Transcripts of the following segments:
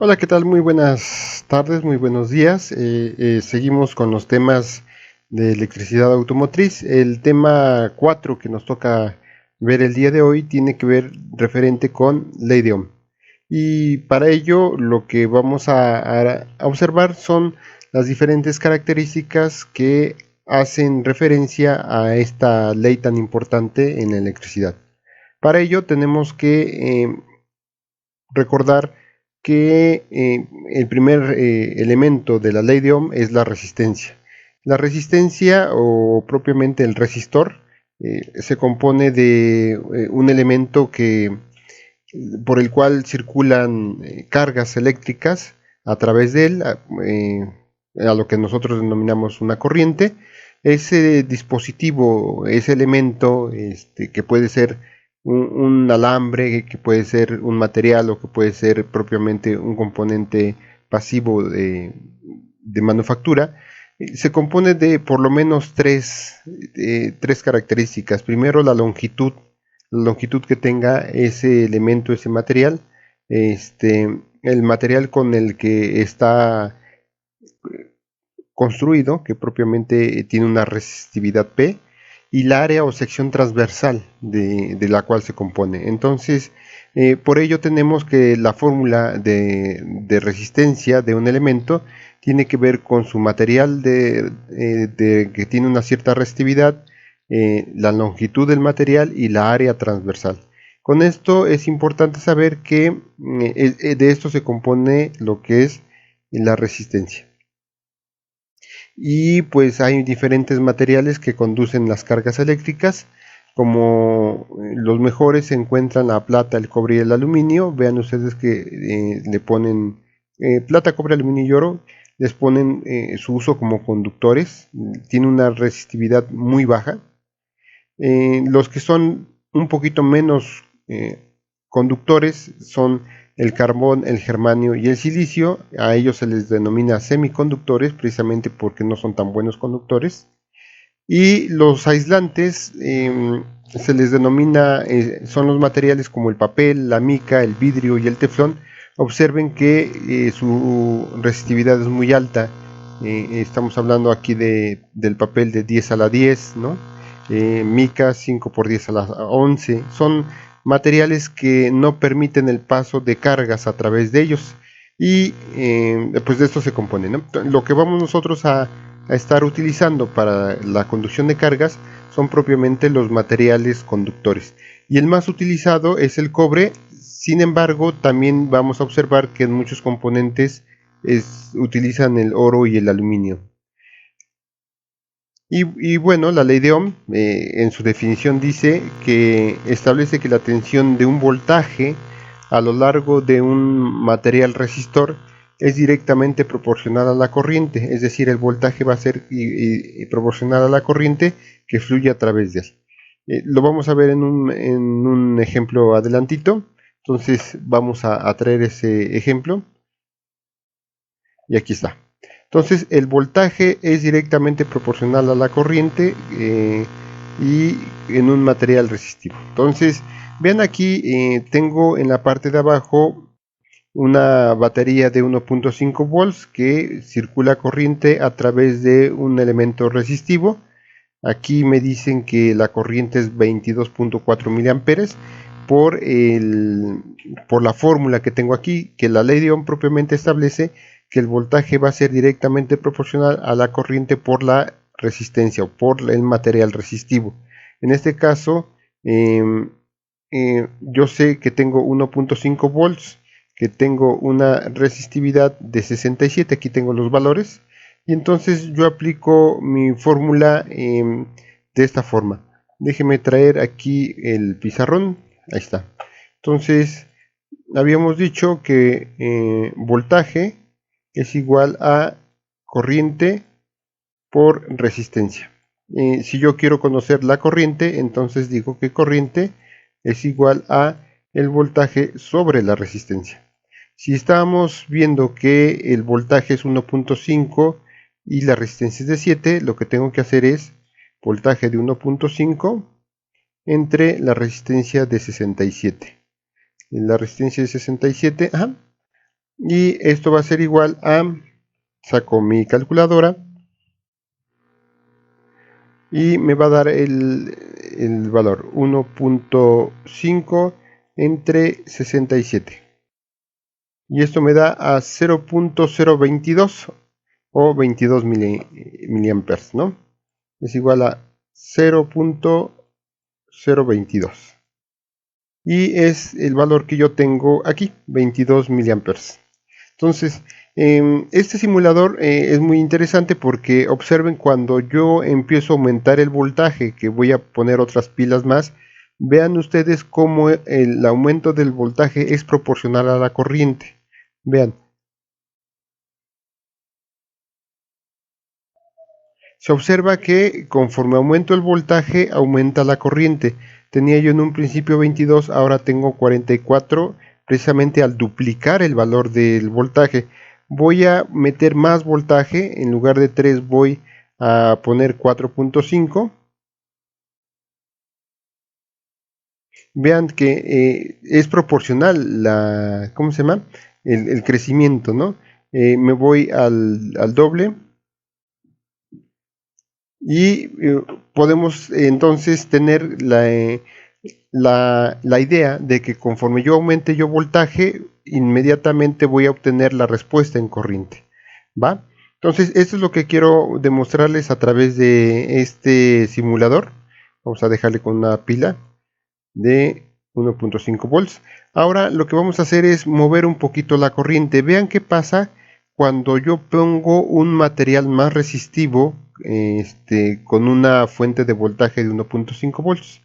Hola, ¿qué tal? Muy buenas tardes, muy buenos días. Seguimos con los temas de electricidad automotriz. El tema 4 que nos toca ver el día de hoy tiene que ver referente con ley de Ohm. Y para ello lo que vamos a observar son las diferentes características que hacen referencia a esta ley tan importante en la electricidad. Para ello tenemos que recordar que el primer elemento de la ley de Ohm es la resistencia. La resistencia o propiamente el resistor se compone de un elemento por el cual circulan cargas eléctricas a través de él, a lo que nosotros denominamos una corriente. Ese dispositivo, ese elemento que puede ser un alambre, que puede ser un material o que puede ser propiamente un componente pasivo de manufactura, se compone de por lo menos tres características. Primero, la longitud que tenga ese elemento, ese material, el material con el que está construido, que propiamente tiene una resistividad P, y la área o sección transversal de la cual se compone. Entonces, por ello tenemos que la fórmula de resistencia de un elemento tiene que ver con su material que tiene una cierta resistividad, la longitud del material y la área transversal. Con esto es importante saber que de esto se compone lo que es la resistencia. Y pues hay diferentes materiales que conducen las cargas eléctricas, como los mejores se encuentran la plata, el cobre y el aluminio. Vean ustedes que le ponen plata, cobre, aluminio y oro, les ponen su uso como conductores, tiene una resistividad muy baja. Los que son un poquito menos conductores son el carbón, el germanio y el silicio. A ellos se les denomina semiconductores precisamente porque no son tan buenos conductores. Y los aislantes se les denomina, son los materiales como el papel, la mica, el vidrio y el teflón. Observen que su resistividad es muy alta. Estamos hablando aquí del papel de 10 a la 10, ¿no? Mica 5 por 10 a la 11. Son materiales que no permiten el paso de cargas a través de ellos. Y pues de esto se compone, ¿no? Lo que vamos nosotros a estar utilizando para la conducción de cargas son propiamente los materiales conductores. Y el más utilizado es el cobre. Sin embargo, también vamos a observar que en muchos componentes utilizan el oro y el aluminio. Y bueno, la ley de Ohm en su definición dice que establece que la tensión de un voltaje a lo largo de un material resistor es directamente proporcional a la corriente, es decir, el voltaje va a ser proporcional a la corriente que fluye a través de él. Lo vamos a ver en un ejemplo adelantito, entonces vamos a traer ese ejemplo y aquí está. Entonces el voltaje es directamente proporcional a la corriente y en un material resistivo. Entonces vean aquí, tengo en la parte de abajo una batería de 1.5 volts que circula corriente a través de un elemento resistivo. Aquí me dicen que la corriente es 22.4 miliamperes por la fórmula que tengo aquí, que la ley de Ohm propiamente establece que el voltaje va a ser directamente proporcional a la corriente por la resistencia o por el material resistivo. En este caso, yo sé que tengo 1.5 volts, que tengo una resistividad de 67, aquí tengo los valores, y entonces yo aplico mi fórmula de esta forma. Déjeme traer aquí el pizarrón, ahí está. Entonces, habíamos dicho que voltaje es igual a corriente por resistencia. Si yo quiero conocer la corriente, entonces digo que corriente es igual a el voltaje sobre la resistencia. Si estamos viendo que el voltaje es 1.5 y la resistencia es de 7, lo que tengo que hacer es voltaje de 1.5 entre la resistencia de 67. La resistencia de 67, y esto va a ser igual a, saco mi calculadora y me va a dar el valor 1.5 entre 67, y esto me da a 0.022 o 22 miliamperes, ¿no? Es igual a 0.022 y es el valor que yo tengo aquí, 22 miliamperes. Entonces, este simulador es muy interesante porque observen, cuando yo empiezo a aumentar el voltaje, que voy a poner otras pilas más, vean ustedes cómo el aumento del voltaje es proporcional a la corriente. Vean, se observa que conforme aumento el voltaje, aumenta la corriente. Tenía yo en un principio 22, ahora tengo 44, precisamente al duplicar el valor del voltaje. Voy a meter más voltaje, en lugar de 3 voy a poner 4.5. Vean que es proporcional ¿cómo se llama? El crecimiento, ¿no? Me voy al doble. Y podemos entonces tener la idea de que conforme yo aumente yo voltaje, inmediatamente voy a obtener la respuesta en corriente. ¿Va? Entonces, esto es lo que quiero demostrarles a través de este simulador. Vamos a dejarle con una pila de 1.5 volts. Ahora lo que vamos a hacer es mover un poquito la corriente. Vean qué pasa cuando yo pongo un material más resistivo con una fuente de voltaje de 1.5 volts.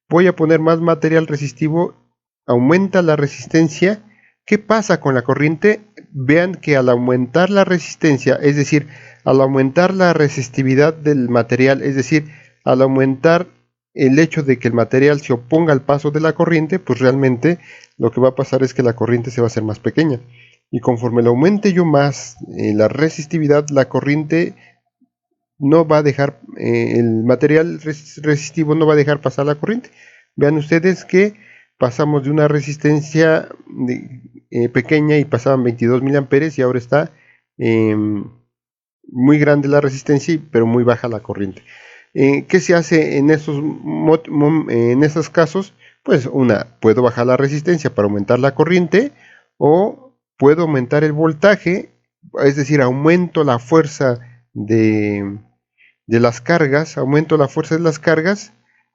Voy a poner más material resistivo, aumenta la resistencia. ¿Qué pasa con la corriente? Vean que al aumentar la resistencia, es decir, al aumentar la resistividad del material, es decir, al aumentar el hecho de que el material se oponga al paso de la corriente, pues realmente lo que va a pasar es que la corriente se va a hacer más pequeña. Y conforme le aumente yo más la resistividad, la corriente no va a dejar, el material resistivo no va a dejar pasar la corriente. Vean ustedes que pasamos de una resistencia pequeña y pasaban 22 miliamperes, y ahora está muy grande la resistencia, pero muy baja la corriente. ¿Qué se hace en esos casos? Pues puedo bajar la resistencia para aumentar la corriente, o puedo aumentar el voltaje, es decir, aumento la fuerza de las cargas,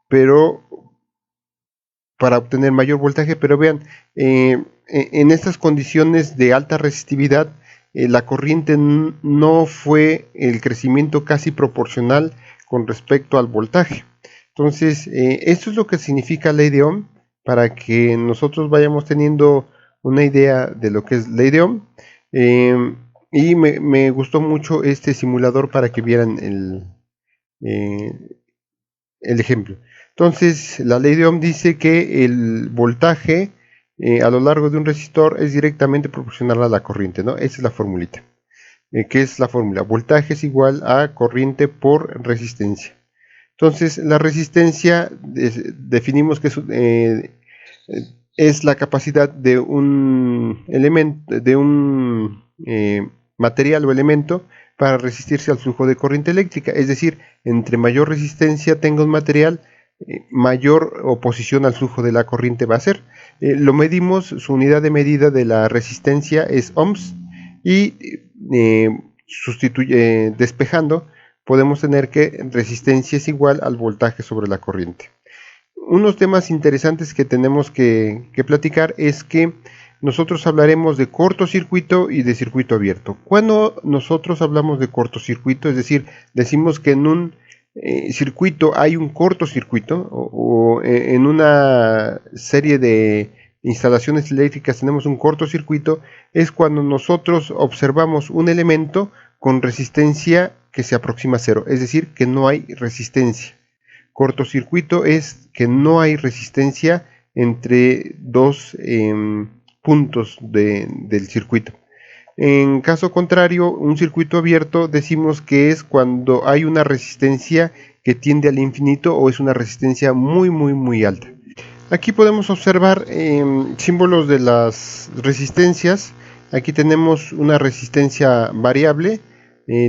pero para obtener mayor voltaje. Pero vean, en estas condiciones de alta resistividad, la corriente no fue el crecimiento casi proporcional con respecto al voltaje. Entonces, esto es lo que significa ley de Ohm, para que nosotros vayamos teniendo una idea de lo que es ley de Ohm. Y me gustó mucho este simulador para que vieran el ejemplo. Entonces, la ley de Ohm dice que el voltaje a lo largo de un resistor es directamente proporcional a la corriente, ¿no? Esa es la formulita. ¿Qué es la fórmula? Voltaje es igual a corriente por resistencia. Entonces, la resistencia definimos que es la capacidad de un elemento, de un material o elemento, para resistirse al flujo de corriente eléctrica. Es decir, entre mayor resistencia tenga un material, mayor oposición al flujo de la corriente va a ser. Lo medimos, su unidad de medida de la resistencia es ohms, y despejando, podemos tener que resistencia es igual al voltaje sobre la corriente. Unos temas interesantes que tenemos que platicar es que nosotros hablaremos de cortocircuito y de circuito abierto. Cuando nosotros hablamos de cortocircuito, es decir, decimos que en un circuito hay un cortocircuito, o en una serie de instalaciones eléctricas tenemos un cortocircuito, es cuando nosotros observamos un elemento con resistencia que se aproxima a cero, es decir, que no hay resistencia. Cortocircuito es que no hay resistencia entre dos puntos del circuito. En caso contrario, un circuito abierto decimos que es cuando hay una resistencia que tiende al infinito, o es una resistencia muy alta. Aquí podemos observar símbolos de las resistencias. Aquí tenemos una resistencia variable.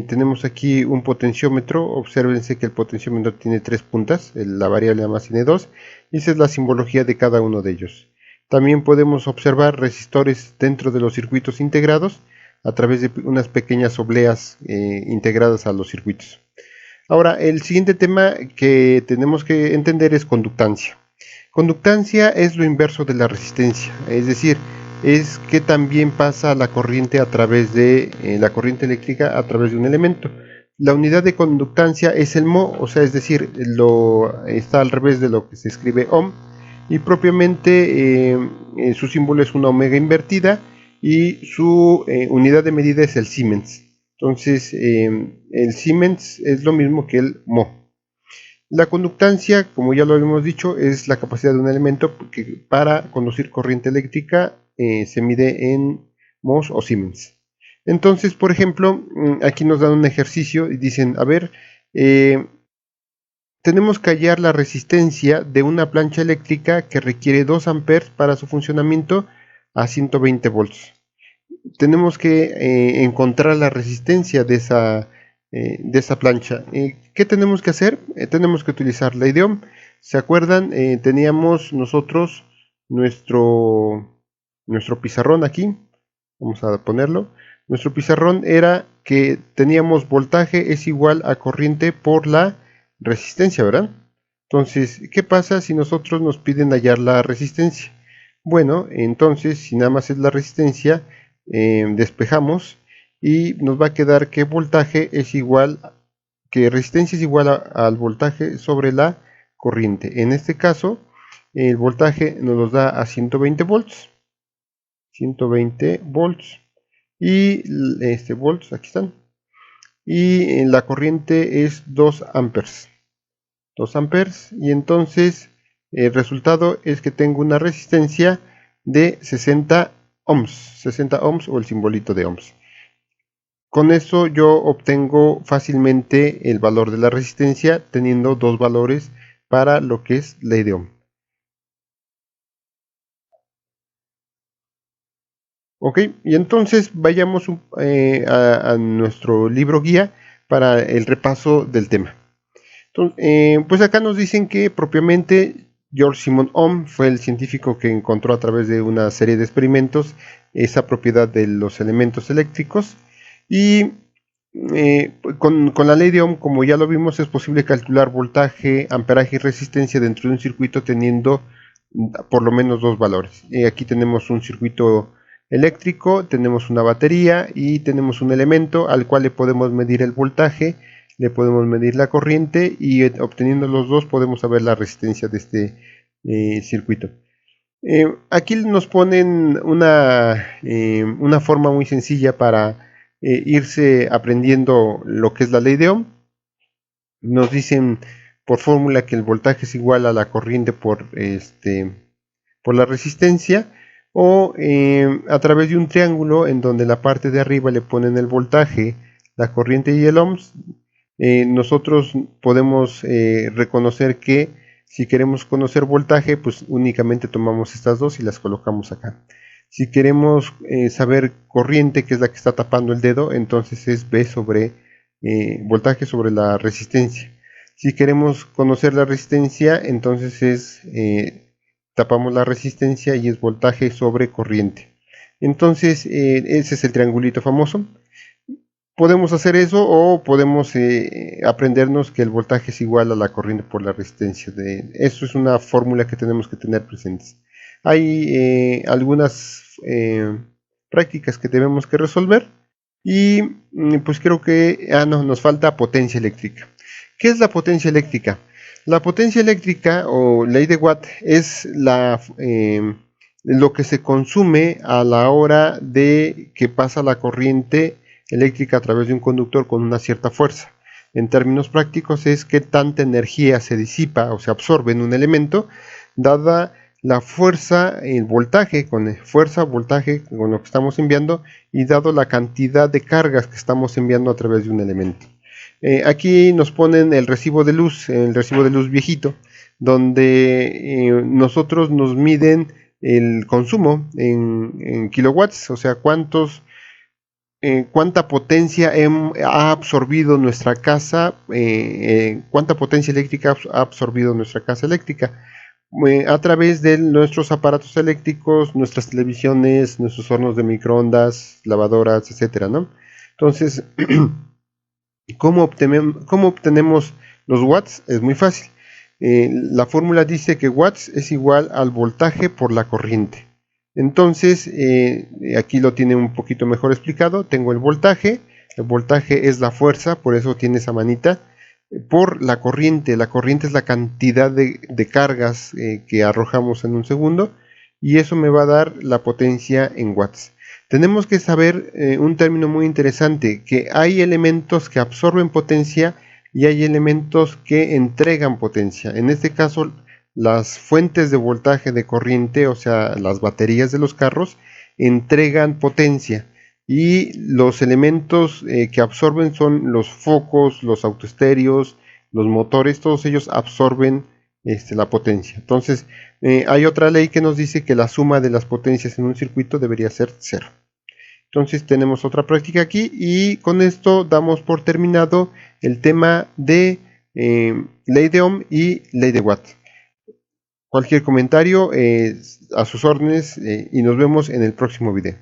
Tenemos aquí un potenciómetro. Obsérvense que el potenciómetro tiene 3 puntas, la variable nada más tiene 2, y esa es la simbología de cada uno de ellos. También podemos observar resistores dentro de los circuitos integrados a través de unas pequeñas obleas integradas a los circuitos. Ahora, el siguiente tema que tenemos que entender es conductancia. Conductancia es lo inverso de la resistencia, es decir, es que también pasa la corriente a través de la corriente eléctrica a través de un elemento. La unidad de conductancia es el mho, o sea, es decir, está al revés de lo que se escribe ohm, y propiamente su símbolo es una omega invertida y su unidad de medida es el Siemens. Entonces, el Siemens es lo mismo que el mho. La conductancia, como ya lo habíamos dicho, es la capacidad de un elemento que para conducir corriente eléctrica se mide en mhos o Siemens. Entonces, por ejemplo, aquí nos dan un ejercicio y dicen, a ver, tenemos que hallar la resistencia de una plancha eléctrica que requiere 2 amperes para su funcionamiento a 120 volts. Tenemos que encontrar la resistencia de esa plancha. ¿Qué tenemos que hacer? Tenemos que utilizar ley de Ohm. ¿Se acuerdan? Teníamos nosotros nuestro pizarrón aquí. Vamos a ponerlo. Nuestro pizarrón era que teníamos voltaje es igual a corriente por la resistencia, ¿verdad? Entonces, ¿qué pasa si nosotros nos piden hallar la resistencia? Bueno, entonces, si nada más es la resistencia, despejamos y nos va a quedar que voltaje es igual, que resistencia es igual al voltaje sobre la corriente. En este caso, el voltaje nos los da a 120 volts. 120 volts. Y volts, aquí están. Y la corriente es 2 amperes. 2 amperes. Y entonces el resultado es que tengo una resistencia de 60 ohms. 60 ohms o el simbolito de ohms. Con eso yo obtengo fácilmente el valor de la resistencia teniendo dos valores para lo que es ley de Ohm. Ok, y entonces vayamos a nuestro libro guía para el repaso del tema. Entonces, pues acá nos dicen que propiamente George Simon Ohm fue el científico que encontró a través de una serie de experimentos esa propiedad de los elementos eléctricos. Y con la ley de Ohm, como ya lo vimos, es posible calcular voltaje, amperaje y resistencia dentro de un circuito teniendo por lo menos dos valores. Aquí tenemos un circuito eléctrico, tenemos una batería y tenemos un elemento al cual le podemos medir el voltaje, le podemos medir la corriente y obteniendo los dos podemos saber la resistencia de este circuito. Aquí nos ponen una forma muy sencilla para irse aprendiendo lo que es la ley de Ohm. Nos dicen por fórmula que el voltaje es igual a la corriente por la resistencia, o a través de un triángulo en donde la parte de arriba le ponen el voltaje, la corriente y el ohms. Nosotros podemos reconocer que si queremos conocer voltaje, pues únicamente tomamos estas dos y las colocamos acá. Si queremos saber corriente, que es la que está tapando el dedo, entonces es V sobre voltaje sobre la resistencia. Si queremos conocer la resistencia, entonces es tapamos la resistencia y es voltaje sobre corriente. Entonces ese es el triangulito famoso. Podemos hacer eso o podemos aprendernos que el voltaje es igual a la corriente por la resistencia. Eso es una fórmula que tenemos que tener presentes. Hay algunas prácticas que debemos que resolver y pues creo que nos falta potencia eléctrica. ¿Qué es la potencia eléctrica? La potencia eléctrica o ley de Watt es lo que se consume a la hora de que pasa la corriente eléctrica a través de un conductor con una cierta fuerza. En términos prácticos es qué tanta energía se disipa o se absorbe en un elemento dada la fuerza, el voltaje, con fuerza, voltaje con lo que estamos enviando y dado la cantidad de cargas que estamos enviando a través de un elemento. Aquí nos ponen el recibo de luz viejito, donde nosotros nos miden el consumo en kilowatts, o sea, cuánta potencia ha absorbido nuestra casa, cuánta potencia eléctrica ha absorbido nuestra casa eléctrica a través de nuestros aparatos eléctricos, nuestras televisiones, nuestros hornos de microondas, lavadoras, etcétera, ¿no? Entonces, ¿cómo obtenemos los watts? Es muy fácil. La fórmula dice que watts es igual al voltaje por la corriente. Entonces, aquí lo tiene un poquito mejor explicado. Tengo el voltaje es la fuerza, por eso tiene esa manita, por la corriente es la cantidad de cargas que arrojamos en un segundo, y eso me va a dar la potencia en watts. Tenemos que saber un término muy interesante, que hay elementos que absorben potencia y hay elementos que entregan potencia. En este caso, las fuentes de voltaje de corriente, o sea, las baterías de los carros, entregan potencia. Y los elementos que absorben son los focos, los autoestéreos, los motores, todos ellos absorben la potencia. Entonces, hay otra ley que nos dice que la suma de las potencias en un circuito debería ser 0. Entonces tenemos otra práctica aquí y con esto damos por terminado el tema de ley de Ohm y ley de Watt. Cualquier comentario a sus órdenes y nos vemos en el próximo video.